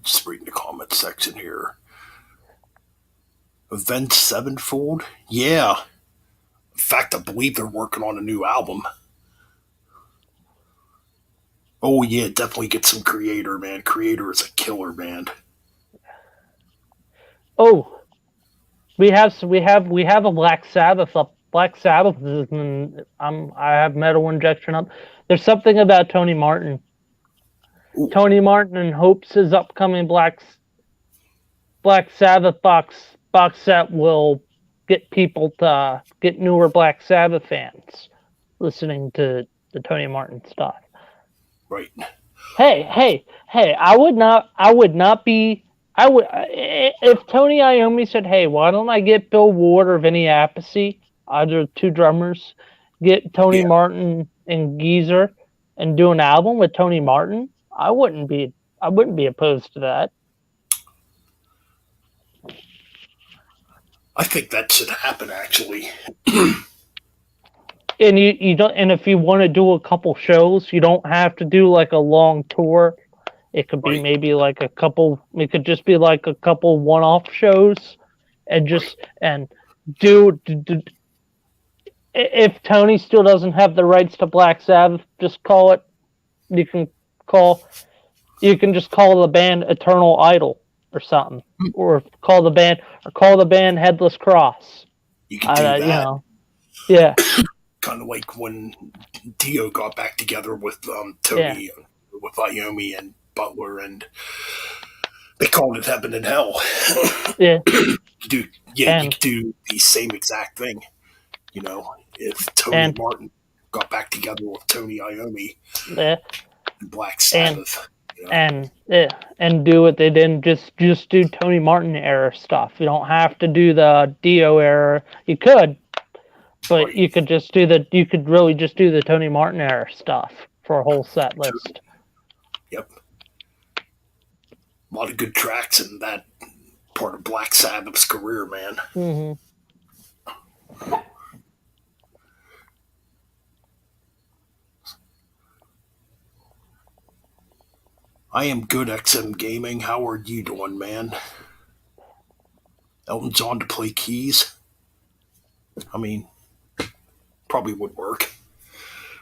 Just reading the comment section here. Avenged Sevenfold? Yeah. In fact, I believe they're working on a new album. Oh yeah, definitely get some Creator, man. Creator is a killer band. Oh, we have a Black Sabbath up. Black Sabbath is I have Metal Injection up. There's something about Tony Martin. Ooh, Tony Martin and hopes his upcoming Black Sabbath box set will get people to get newer Black Sabbath fans listening to the Tony Martin stuff. right. Hey! I would not be I would if Tony Iommi said, "Hey, why don't I get Bill Ward or Vinny Appice, either two drummers, get Tony Yeah, Martin and Geezer, and do an album with Tony Martin," I wouldn't be opposed to that. I think that should happen actually. And you don't, and if you want to do a couple shows, you don't have to do like a long tour. It could be Right, maybe like a couple. It could just be like a couple one-off shows, and right. just and do if Tony still doesn't have the rights to Black Sabbath, just call it. You can call. You can just call the band Eternal Idol or something, or call the band Headless Cross. You could do You that. know, yeah, Kind of like when Dio got back together with yeah, Tony, with Iommi and Butler, and they called it Heaven and Hell. yeah, You do, yeah, you and could do the same exact thing. You know, if Tony and Martin got back together with Tony Iommi yeah, and Black and Sabbath, you know, yeah, and do what they didn't just do Tony Martin era stuff. You don't have to do the Dio era. You could, but right? you could really just do the Tony Martin era stuff for a whole set list. Yep, a lot of good tracks in that part of Black Sabbath's career, man. Hmm. I am good, XM Gaming. How are you doing, man? Elton John to play keys. I mean, probably would work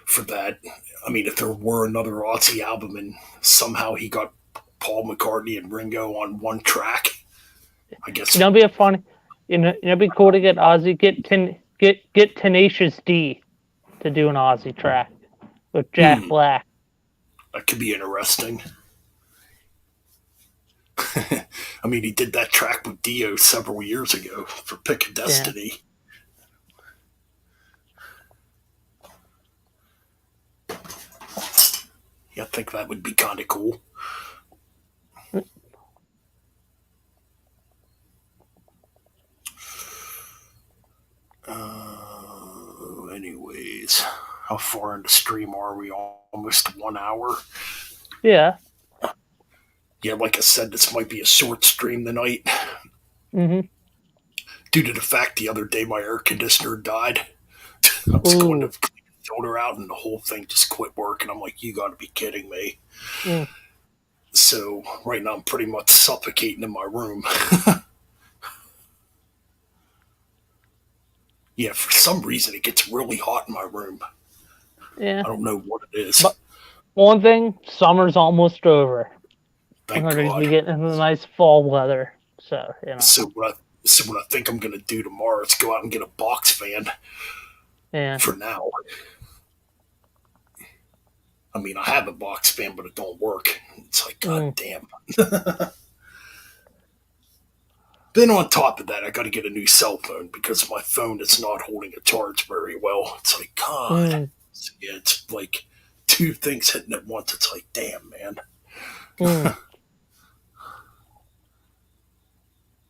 for that. I mean, if there were another Ozzy album and somehow he got Paul McCartney and Ringo on one track, I You guess. know, it'd be a funny. It'd be cool to get Ozzy get Tenacious D to do an Ozzy track with Jack Hmm, Black. that could be interesting. I mean, he did that track with Dio several years ago for Pick of Yeah, Destiny. Yeah, I think that would be kind of cool. Anyways, how far into stream are we? Almost 1 hour. yeah. Yeah, like I said, this might be a short stream tonight Hmm. due to the fact the other day my air conditioner died. I was going to Ooh. clean the filter out and the whole thing just quit working. I'm like, you got to be kidding me. Mm. So right now I'm pretty much suffocating in my room. Yeah, for some reason it gets really hot in my room. Yeah. I don't know what it is. But one thing, summer's almost over. We're Thank gonna be God. getting into the nice fall weather. So, So what I think I'm gonna do tomorrow is go out and get a box fan yeah. for now. I mean, I have a box fan, but it don't work. It's like, god Mm, damn. Then on top of that, I got to get a new cell phone because my phone is not holding a charge very well. It's like, God. mm, Yeah, it's like two things hitting at once. It's like, damn, man. mm.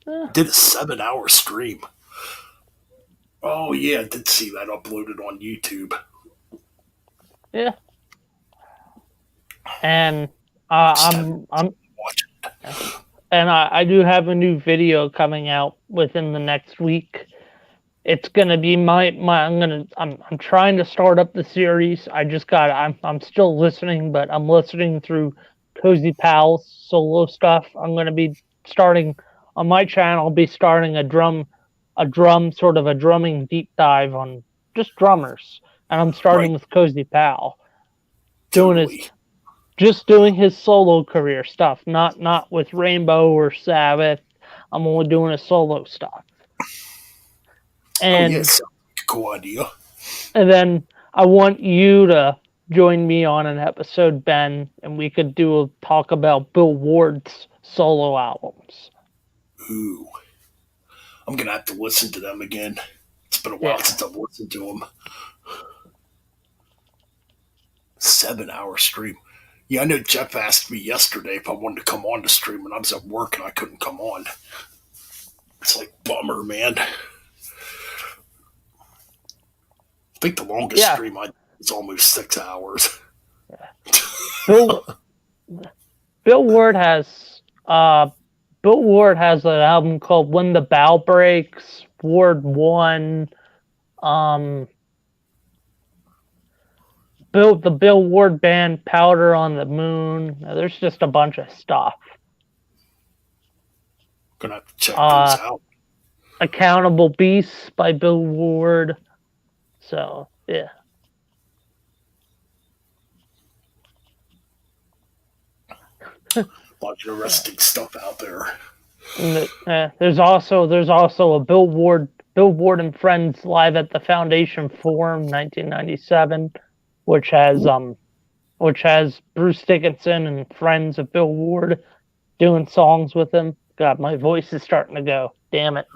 Yeah. Did a 7 hour stream. Oh, yeah, I did see that uploaded on YouTube. Yeah. And Just haven't I'm watched it. and I do have a new video coming out within the next week. It's gonna be I'm trying to start up the series. I'm still listening, but I'm listening through Cozy Pal's solo stuff. I'm gonna be starting on my channel. I'll be starting a drumming deep dive on just drummers, and I'm starting Right, with Cozy Pal, doing his totally. just doing his solo career stuff, not with Rainbow or Sabbath. I'm only doing his solo stuff, Oh, and yes. Cool idea. and then I want you to join me on an episode, Ben, and we could do a talk about Bill Ward's solo albums. Ooh. I'm going to have to listen to them again. It's been a while Yeah, since I've listened to them. 7 hour stream. Yeah, I know Jeff asked me yesterday if I wanted to come on the stream, and I was at work and I couldn't come on. It's like, bummer, man. I think the longest Yeah, stream I did was almost 6 hours. Bill Bill Ward has Bill Ward has an album called When the Bow Breaks, Ward One, um the Bill Ward band Powder on the Moon. There's just a bunch of stuff. Gonna have to check those Uh out. Accountable Beasts by Bill Ward. So yeah. A lot of interesting stuff out there. And there's also a Bill Ward and Friends live at the Foundation Forum 1997, which has Bruce Dickinson and friends of Bill Ward doing songs with him. God, my voice is starting to go. Damn it.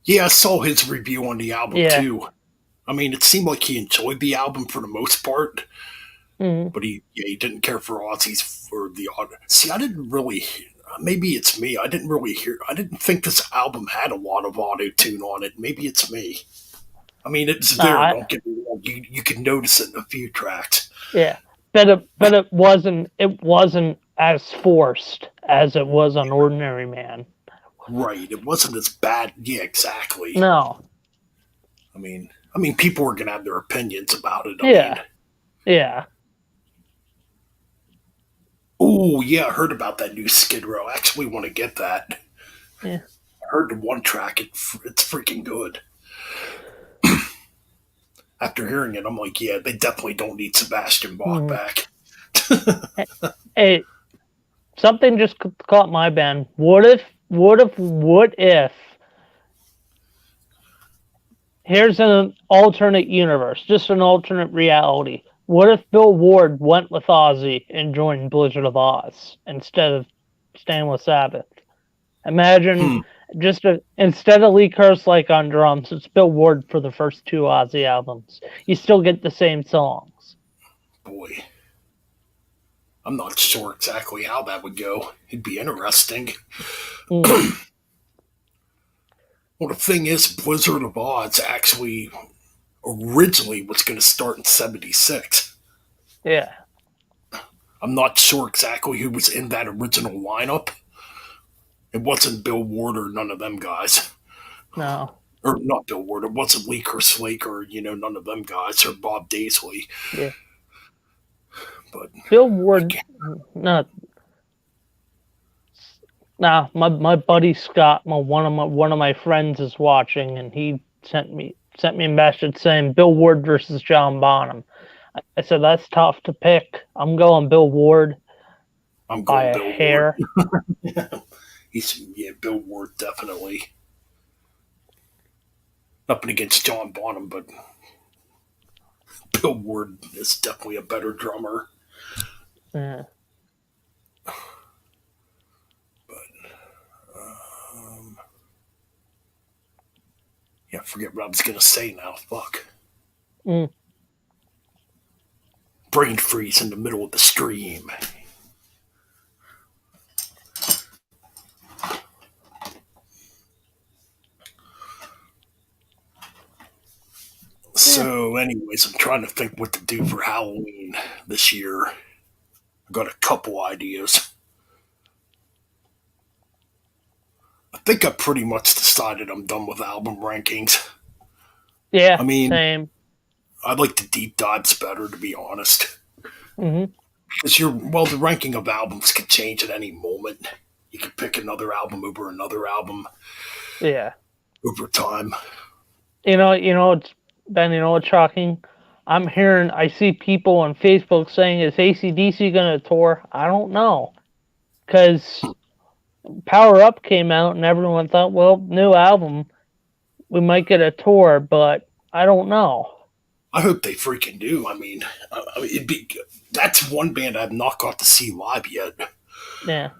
Yeah, I saw his review on the album Yeah. too. I mean, it seemed like he enjoyed the album for the most part, Mm. but he didn't care for Ozzy's for the audio. See, I didn't really. Maybe it's me. I didn't really hear. I didn't think this album had a lot of auto tune on it. Maybe it's me. I mean, it's No, there. Don't get me wrong. You can notice it in a few tracks. yeah. But it wasn't as forced as it was on Ordinary Man. Right. It wasn't as bad. Yeah, exactly. No. I mean, people are gonna have their opinions about it. Yeah. Yeah. Oh yeah, I heard about that new Skid Row. I actually want to get that. Yeah. I heard the one track. It's freaking good. After hearing it, I'm like, yeah, they definitely don't need Sebastian Bach Mm. back. Hey, something just caught my band. What if here's an alternate universe, just an alternate reality. What if Bill Ward went with Ozzy and joined Blizzard of Oz instead of staying with Sabbath? Imagine instead of Lee Kerslake on drums, it's Bill Ward for the first two Ozzy albums. You still get the same songs. Boy, I'm not sure exactly how that would go. It'd be interesting. Mm. Well, the thing is, Blizzard of Oz actually originally was going to start in '76. Yeah. I'm not sure exactly who was in that original lineup. It wasn't Bill Ward or none of them guys. No. Or not Bill Ward. It wasn't Lee Kerslake or, none of them guys or Bob Daisley. Yeah. But Bill Ward. No. Nah, my buddy Scott, one of my friends is watching, and he sent me a message saying Bill Ward versus John Bonham. I said that's tough to pick. I'm going Bill Ward. I'm by going a Bill hair. Ward. Bill Ward definitely. Nothing against John Bonham, but Bill Ward is definitely a better drummer. Yeah. Yeah, I forget what I was gonna say now. Fuck. Mm. Brain freeze in the middle of the stream. So, anyways, I'm trying to think what to do for Halloween this year. I've got a couple ideas. I think I pretty much decided I'm done with album rankings. Yeah. I mean, Same. I like the deep dives better, to be honest. Mm-hmm. Because the ranking of albums could change at any moment. You could pick another album over another album Yeah. over time. It's Ben. You know what's shocking? I see people on Facebook saying, "Is AC/DC going to tour?" I don't know, because Power Up came out and everyone thought, well, new album, we might get a tour, but I don't know. I hope they freaking do. It'd be that's one band I've not got to see live yet. Yeah.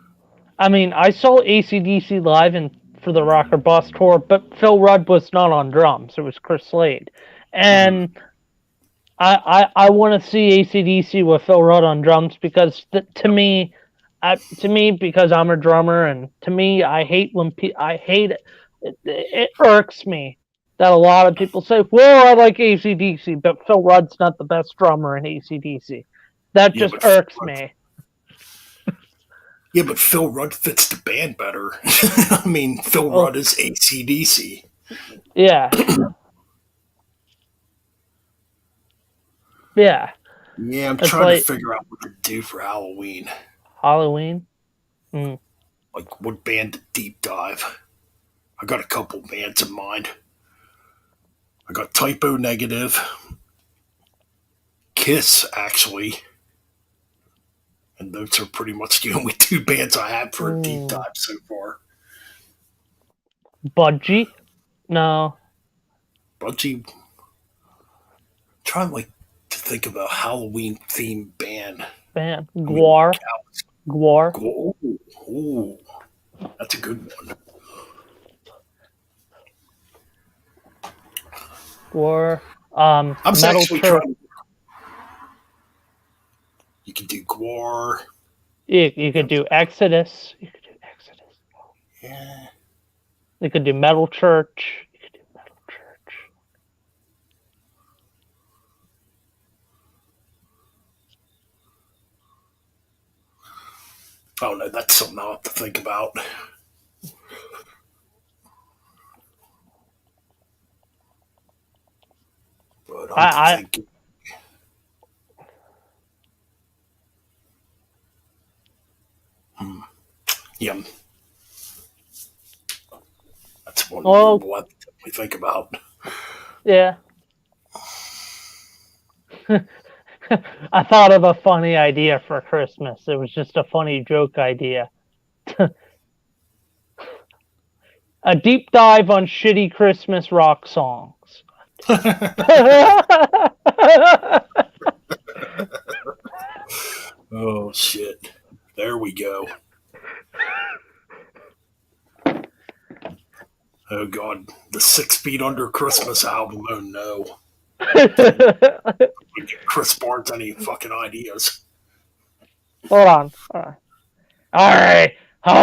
I mean, I saw AC/DC live for the Rocker Boss tour, but Phil Rudd was not on drums. It was Chris Slade. And I want to see AC/DC with Phil Rudd on drums because to me, because I'm a drummer, and to me, I hate when I hate it. It irks me that a lot of people say, "Well, I like AC/DC, but Phil Rudd's not the best drummer in AC/DC." That Yeah, just but irks me. yeah, but Phil Rudd fits the band better. I mean, Phil Oh, Rudd is ACDC. yeah, yeah. Yeah, I'm It's trying to like figure out what to do for Halloween. Halloween. Mm. Like, what band to deep dive? I got a couple bands in mind. I got Typo Negative, Kiss, actually, and those are pretty much the only two bands I have for a deep Mm. dive so far. Budgie? No, Budgie, trying like to think of a Halloween themed band. man. I mean, Guar. Guar. oh, oh, that's a good one. Guar. I was Metal actually Church. trying. You can do Gwar. You Yeah, could do Exodus. You could do Exodus. yeah. You could do Metal Church. You could do Metal Church. Oh no, that's something I'll have to think about. But I'm I thinking, yeah, that's one well, we'll have to definitely think about. yeah. I thought of a funny idea for Christmas. It was just a funny joke idea. A deep dive on shitty Christmas rock songs. Oh shit! There we go. Oh god, the 6 Feet Under Christmas album. Oh no, don't give Chris Barnes any fucking ideas. Hold on. All right. All right. Ho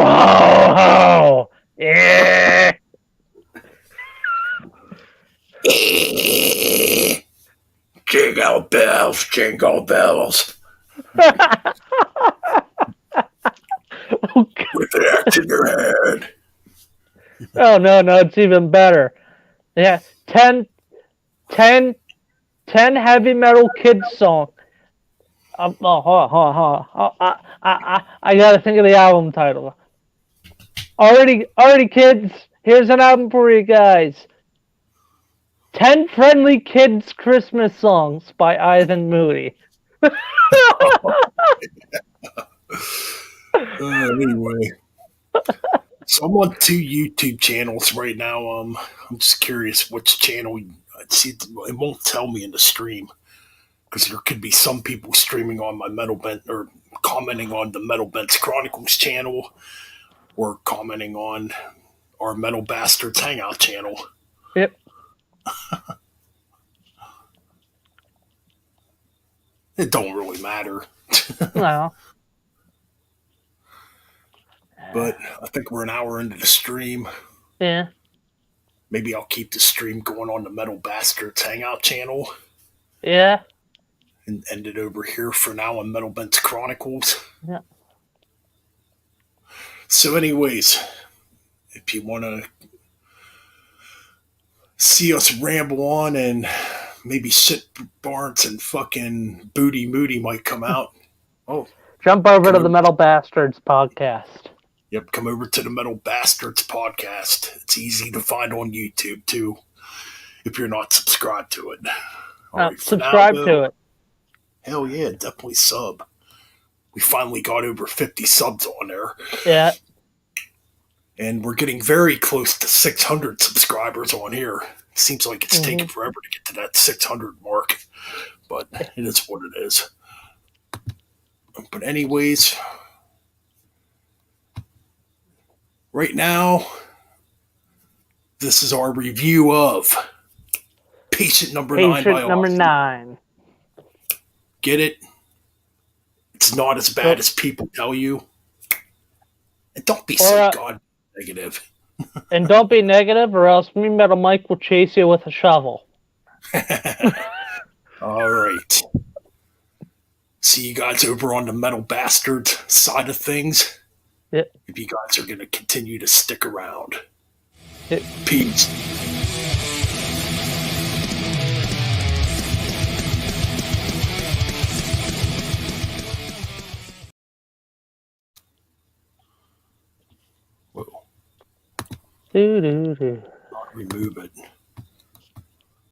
ho ho. Yeah. Jingle bells, jingle bells. Oh, With an axe in your head. oh no, no, it's even better. Yeah, 10, 10 heavy metal kids song. Oh, I gotta think of the album title. Already, kids. Here's an album for you guys. 10 friendly kids Christmas songs by Ivan Moody. Anyway, so I'm on two YouTube channels right now. I'm just curious which channel. See, it won't tell me in the stream because there could be some people streaming on my Metal Bent or commenting on the Metal Bents Chronicles channel or commenting on our Metal Bastards Hangout channel. Yep. It don't really matter, No. but I think we're an hour into the stream. Yeah. Maybe I'll keep the stream going on the Metal Bastards Hangout channel Yeah. and end it over here for now on Metal Bents Chronicles. Yeah. So, anyways, if you want to see us ramble on and maybe shit Barnes and fucking Booty Moody might come out. Oh, Jump over come to the over. Metal Bastards podcast. Yep, come over to the Metal Bastards podcast. It's easy to find on YouTube too, if you're not subscribed to it. All right, for now, Subscribe though, to it. hell yeah, definitely sub. We finally got over 50 subs on there. Yeah. And we're getting very close to 600 subscribers on here. Seems like it's taking forever to get to that 600 mark, but it is what it is. But anyways, right now, this is our review of Patient Number 9 by Patient number Ozzy. 9. Get it? It's not as bad So, as people tell you. And don't be or so god negative. and don't be negative, or else me Metal Mike will chase you with a shovel. All right. See you guys over on the Metal Bastards side of things. Yeah, If you guys are going to continue to stick around. yeah. Peace. Whoa. Do do do. Remove it.